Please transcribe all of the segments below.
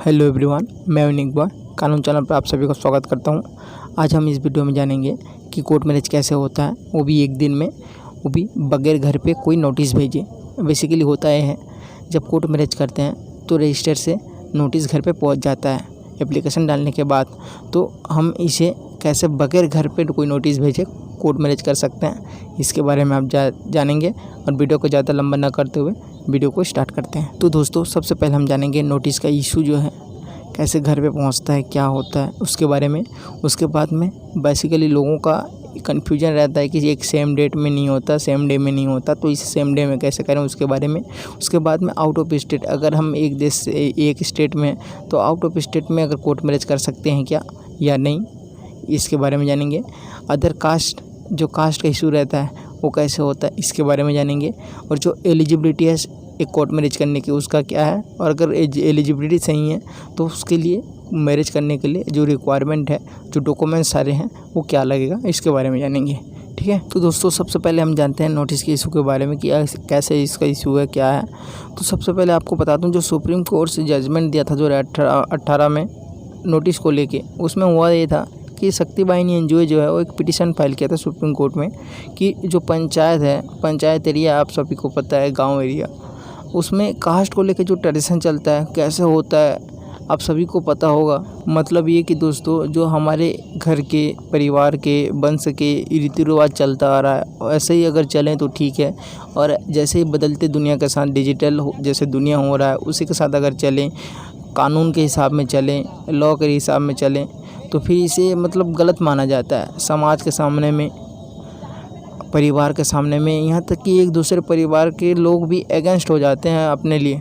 Hello everyone, मैं unique boy कानून channel पर आप सभी का स्वागत करता हूं। आज हम इस वीडियो में जानेंगे कि कोर्ट मैरिज कैसे होता है, वो भी एक दिन में, वो भी बगैर घर पे कोई नोटिस भेजे। बेसिकली होता है जब कोर्ट मैरिज करते हैं तो रजिस्टर से नोटिस घर पे पहुंच जाता है एप्लीकेशन डालने के बाद। तो हम इसे कैसे बगैर घर पे कोई नोटिस भेजे कोर्ट मैरिज कर सकते हैं, इसके बारे में आप जानेंगे। और वीडियो को ज़्यादा लंबा ना करते हुए वीडियो को स्टार्ट करते हैं। तो दोस्तों, सबसे पहले हम जानेंगे नोटिस का इशू जो है कैसे घर पे पहुंचता है, क्या होता है उसके बारे में। उसके बाद में बेसिकली लोगों का कन्फ्यूजन रहता है कि एक सेम डेट में नहीं होता, सेम डे में नहीं होता, तो इस सेम डे में कैसे करें उसके बारे में। उसके बाद में आउट ऑफ स्टेट, अगर हम एक देश से एक स्टेट में हैं तो आउट ऑफ स्टेट में अगर कोर्ट मैरिज कर सकते हैं क्या या नहीं, इसके बारे में जानेंगे। अदर कास्ट, जो कास्ट का इशू रहता है वो कैसे होता है, इसके बारे में जानेंगे। और जो एलिजिबिलिटी है एक कोर्ट मैरिज करने की, उसका क्या है, और अगर एलिजिबिलिटी सही है तो उसके लिए मैरिज करने के लिए जो रिक्वायरमेंट है, जो डॉक्यूमेंट्स सारे हैं, वो क्या लगेगा, इसके बारे में जानेंगे। ठीक है, तो दोस्तों सबसे पहले हम जानते हैं नोटिस के इशू के बारे में कि कैसे इसका इशू है, क्या है। तो सबसे पहले आपको बता दूँ, जो सुप्रीम कोर्ट से जजमेंट दिया था 2018 में नोटिस को लेके, उसमें हुआ ये था कि शक्ति वाहिनी एनजीओ जो है वो एक पिटीशन फाइल किया था सुप्रीम कोर्ट में कि जो पंचायत है, पंचायत एरिया आप सभी को पता है, गांव एरिया, उसमें कास्ट को लेके जो ट्रेडिशन चलता है कैसे होता है आप सभी को पता होगा। मतलब ये कि दोस्तों, जो हमारे घर के, परिवार के, वंश के रीति रिवाज चलता आ रहा है ऐसे ही अगर चलें तो ठीक है। और जैसे ही बदलते दुनिया के साथ डिजिटल जैसे दुनिया हो रहा है उसी के साथ अगर चलें, कानून के हिसाब में चलें, लॉ के हिसाब में चलें, तो फिर इसे मतलब गलत माना जाता है समाज के सामने में, परिवार के सामने में। यहाँ तक कि एक दूसरे परिवार के लोग भी अगेंस्ट हो जाते हैं अपने लिए,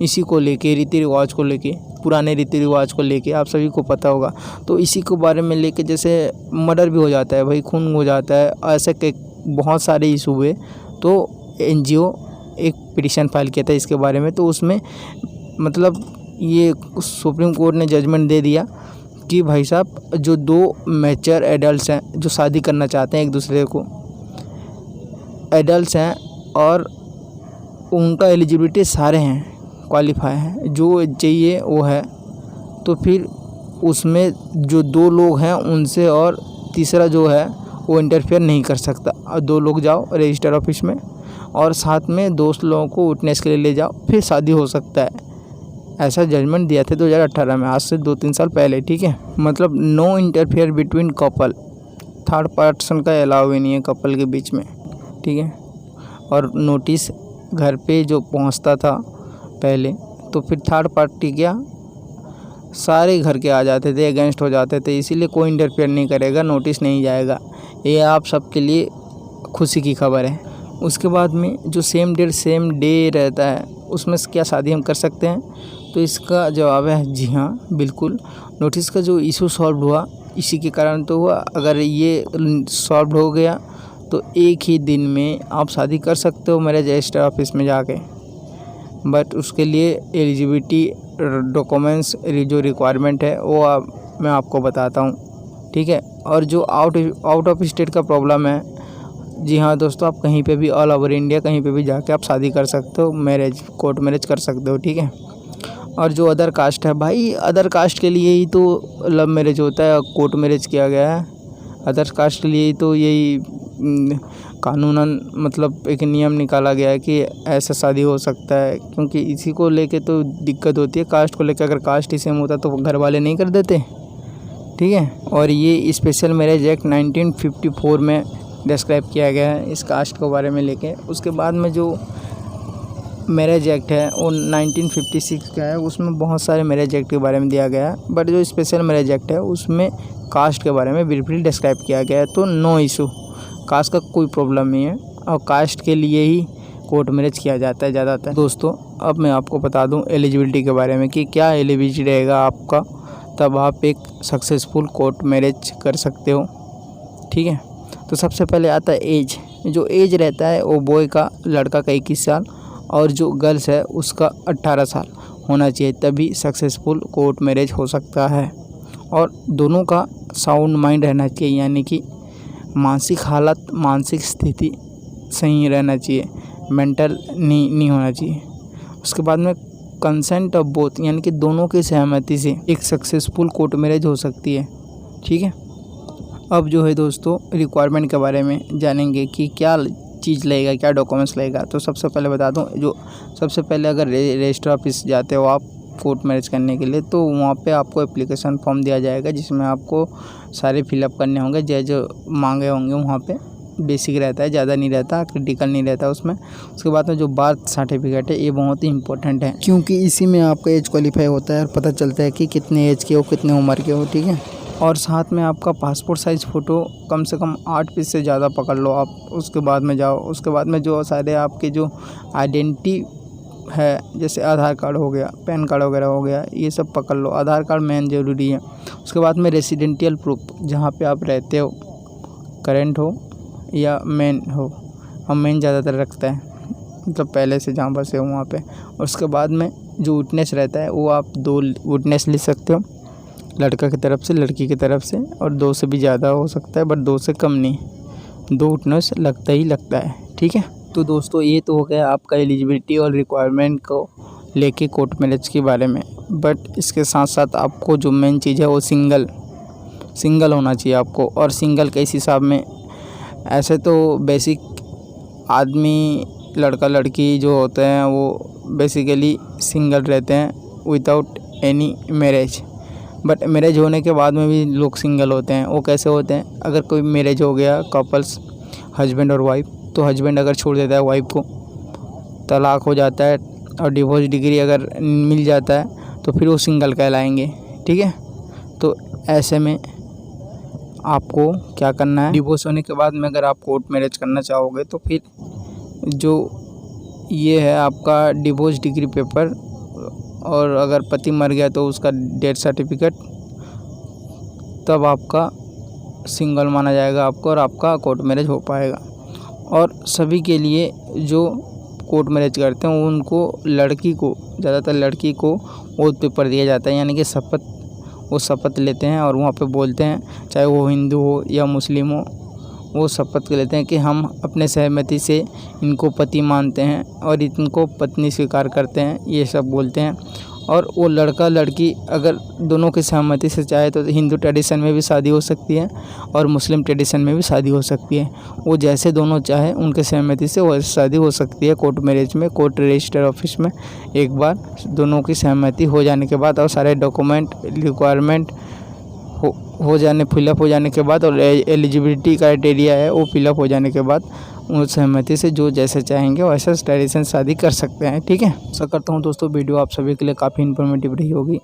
इसी को लेके, रीति रिवाज को लेके, पुराने रीति रिवाज को लेके, आप सभी को पता होगा। तो इसी को बारे में लेके जैसे मर्डर भी हो जाता है, भाई खून हो जाता है, ऐसे के बहुत सारे इशू हुए। तो एनजीओ एक पिटीशन फाइल किया था इसके बारे में। तो उसमें मतलब ये सुप्रीम कोर्ट ने जजमेंट दे दिया कि भाई साहब, जो दो मैच्योर एडल्ट्स हैं जो शादी करना चाहते हैं, एक दूसरे को एडल्ट्स हैं और उनका एलिजिबिलिटी सारे हैं, क्वालिफाई हैं, जो चाहिए वो है, तो फिर उसमें जो दो लोग हैं उनसे और तीसरा जो है वो इंटरफेयर नहीं कर सकता। और दो लोग जाओ रजिस्टर ऑफिस में और साथ में दोस्त लोगों को विटनेस के लिए ले जाओ, फिर शादी हो सकता है। ऐसा जजमेंट दिया था 2018 में, आज से 2-3 साल पहले। ठीक है, मतलब no interfere between couple, third person का अलाउ ही नहीं है कपल के बीच में। ठीक है, और नोटिस घर पे जो पहुंचता था पहले, तो फिर थर्ड पार्टी क्या, सारे घर के आ जाते थे, अगेंस्ट हो जाते थे, इसीलिए कोई इंटरफेयर नहीं करेगा, नोटिस नहीं जाएगा। ये आप सबके लिए खुशी की खबर है। उसके बाद में जो सेम डेट सेम डे रहता है, उसमें क्या शादी हम कर सकते हैं? तो इसका जवाब है जी हाँ, बिल्कुल। नोटिस का जो इशू सॉल्व हुआ इसी के कारण तो हुआ। अगर ये सॉल्व हो गया तो एक ही दिन में आप शादी कर सकते हो मैरिज रजिस्टर ऑफिस में जाके। बट उसके लिए एलिजिबिलिटी डॉक्यूमेंट्स जो रिक्वायरमेंट है वो मैं आपको बताता हूँ। ठीक है, और जो आउट ऑफ स्टेट का प्रॉब्लम है, जी हाँ दोस्तों, आप कहीं पे भी ऑल ओवर इंडिया कहीं पे भी जाके आप शादी कर सकते हो, मैरिज कोर्ट मैरिज कर सकते हो। ठीक है, और जो अदर कास्ट है, भाई अदर कास्ट के लिए ही तो लव मैरिज होता है, कोर्ट मैरिज किया गया है। अदर कास्ट के लिए ही तो यही कानूनन मतलब एक नियम निकाला गया है कि ऐसा शादी हो सकता है, क्योंकि इसी को लेके तो दिक्कत होती है कास्ट को लेकर। अगर कास्ट ही सेम होता तो घर वाले नहीं कर देते। ठीक है, और ये स्पेशल मैरिज एक्ट 1954 में डिस्क्राइब किया गया है इस कास्ट के बारे में लेके। उसके बाद में जो मैरिज एक्ट है वो 1956 का है, उसमें बहुत सारे मैरिज एक्ट के बारे में दिया गया है। बट जो स्पेशल मैरिज एक्ट है उसमें कास्ट के बारे में ब्रीफली डिस्क्राइब किया गया है। तो नो इशू, कास्ट का कोई प्रॉब्लम नहीं है, और कास्ट के लिए ही कोर्ट मैरिज किया जाता है ज़्यादातर। दोस्तों, अब मैं आपको बता दूं एलिजिबिलिटी के बारे में कि क्या एलिजिबिलिटी रहेगा आपका, तब आप एक सक्सेसफुल कोर्ट मैरिज कर सकते हो। ठीक है, तो सबसे पहले आता है एज। जो एज रहता है वो बॉय का, लड़का का 21 साल, और जो गर्ल्स है उसका 18 साल होना चाहिए, तभी सक्सेसफुल कोर्ट मैरिज हो सकता है। और दोनों का साउंड माइंड रहना चाहिए, यानी कि मानसिक हालत, मानसिक स्थिति सही रहना चाहिए, मेंटल नहीं होना चाहिए। उसके बाद में कंसेंट ऑफ बोथ, यानी कि दोनों की सहमति से एक सक्सेसफुल कोर्ट मैरिज हो सकती है। ठीक है, अब जो है दोस्तों रिक्वायरमेंट के बारे में जानेंगे कि क्या चीज़ लगेगा, क्या डॉक्यूमेंट्स लगेगा। तो सबसे पहले बता दूं, जो सबसे पहले अगर रजिस्टर ऑफिस जाते हो आप कोर्ट मैरिज करने के लिए, तो वहाँ पे आपको एप्लीकेशन फॉर्म दिया जाएगा जिसमें आपको सारे फिलअप करने होंगे जो मांगे होंगे। वहाँ पे बेसिक रहता है, ज़्यादा नहीं रहता, क्रिटिकल नहीं रहता उसमें। उसके बाद में जो बर्थ सर्टिफिकेट है ये बहुत ही इंपॉर्टेंट है, क्योंकि इसी में आपका एज क्वालिफाई होता है और पता चलता है कि कितने एज के हो, कितने उम्र के हो। ठीक है, और साथ में आपका पासपोर्ट साइज़ फ़ोटो कम से कम 8 पीस से ज़्यादा पकड़ लो आप। उसके बाद में जाओ, उसके बाद में जो सारे आपके जो आइडेंटिटी है, जैसे आधार कार्ड हो गया, पैन कार्ड वगैरह हो गया, ये सब पकड़ लो। आधार कार्ड मेन ज़रूरी है। उसके बाद में रेसिडेंटियल प्रूफ, जहाँ पे आप रहते हो, करेंट हो या मेन हो। हम मेन ज़्यादातर रखता है, मतलब पहले से जहाँ बसे हो वहाँ पे। उसके बाद में जो विटनेस रहता है वो आप 2 विटनेस ले सकते हो, लड़का की तरफ से, लड़की की तरफ से, और 2 से भी ज़्यादा हो सकता है, बट 2 से कम नहीं, 2 विटनेस लगता ही लगता है। ठीक है, तो दोस्तों ये तो हो गया आपका एलिजिबिलिटी और रिक्वायरमेंट को लेके कोर्ट मैरिज के बारे में। बट इसके साथ साथ आपको जो मेन चीज़ है वो सिंगल होना चाहिए आपको। और सिंगल के इस हिसाब में, ऐसे तो बेसिक आदमी, लड़का लड़की जो होते हैं वो बेसिकली सिंगल रहते हैं without any marriage. But marriage होने के बाद में भी लोग सिंगल होते हैं। वो कैसे होते हैं, अगर कोई मैरिज हो गया कपल्स, हस्बैंड और वाइफ, तो हस्बैंड अगर छोड़ देता है वाइफ को, तलाक हो जाता है और डिवोर्स डिग्री अगर मिल जाता है तो फिर वो सिंगल कहलाएंगे। ठीक है, तो ऐसे में आपको क्या करना है, डिवोर्स होने के बाद में अगर आप कोर्ट मैरिज करना चाहोगे तो फिर जो ये है आपका डिवोर्स डिग्री पेपर, और अगर पति मर गया तो उसका डेथ सर्टिफिकेट, तब आपका सिंगल माना जाएगा आपको और आपका कोर्ट मैरिज हो पाएगा। और सभी के लिए जो कोर्ट मैरिज करते हैं उनको, लड़की को, ज़्यादातर लड़की को ओथ पेपर दिया जाता है, यानी कि वो शपथ लेते हैं और वहाँ पे बोलते हैं, चाहे वो हिंदू हो या मुस्लिम हो, वो शपथ लेते हैं कि हम अपने सहमति से इनको पति मानते हैं और इनको पत्नी स्वीकार करते हैं, ये सब बोलते हैं। और वो लड़का लड़की अगर दोनों की सहमति से चाहे तो हिंदू ट्रेडिशन में भी शादी हो सकती है और मुस्लिम ट्रेडिशन में भी शादी हो सकती है। वो जैसे दोनों चाहे उनके सहमति से वैसे शादी हो सकती है कोर्ट मैरिज में, कोर्ट रजिस्टर ऑफिस में। एक बार दोनों की सहमति हो जाने के बाद और सारे डॉक्यूमेंट रिक्वायरमेंट हो जाने, फिलअप हो जाने के बाद, और एलिजिबिलिटी क्राइटेरिया है वो फिलअप हो जाने के बाद, उस सहमति से जो जैसे चाहेंगे वैसे ट्रेडिशन शादी कर सकते हैं। ठीक है, आशा करता हूँ दोस्तों वीडियो आप सभी के लिए काफ़ी इन्फॉर्मेटिव रही होगी।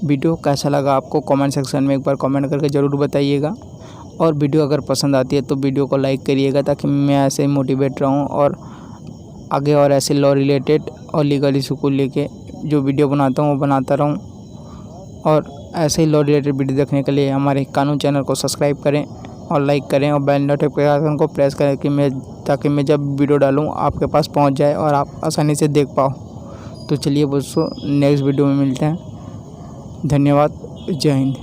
वीडियो कैसा लगा आपको कमेंट सेक्शन में एक बार कमेंट करके ज़रूर बताइएगा। और वीडियो अगर पसंद आती है तो वीडियो को लाइक करिएगा, ताकि मैं ऐसे ही मोटिवेट रहूँ और आगे और ऐसे लॉ रिलेटेड और लीगल इशू को लेके जो वीडियो बनाता हूँ वो बनाता रहूँ। और ऐसे ही लॉ रिलेटेड वीडियो देखने के लिए हमारे कानून चैनल को सब्सक्राइब करें और लाइक करें और बेल नोटिफिकेशन को प्रेस करें ताकि मैं जब वीडियो डालूँ आपके पास पहुंच जाए और आप आसानी से देख पाओ। तो चलिए दोस्तों नेक्स्ट वीडियो में मिलते हैं। धन्यवाद, जय हिंद।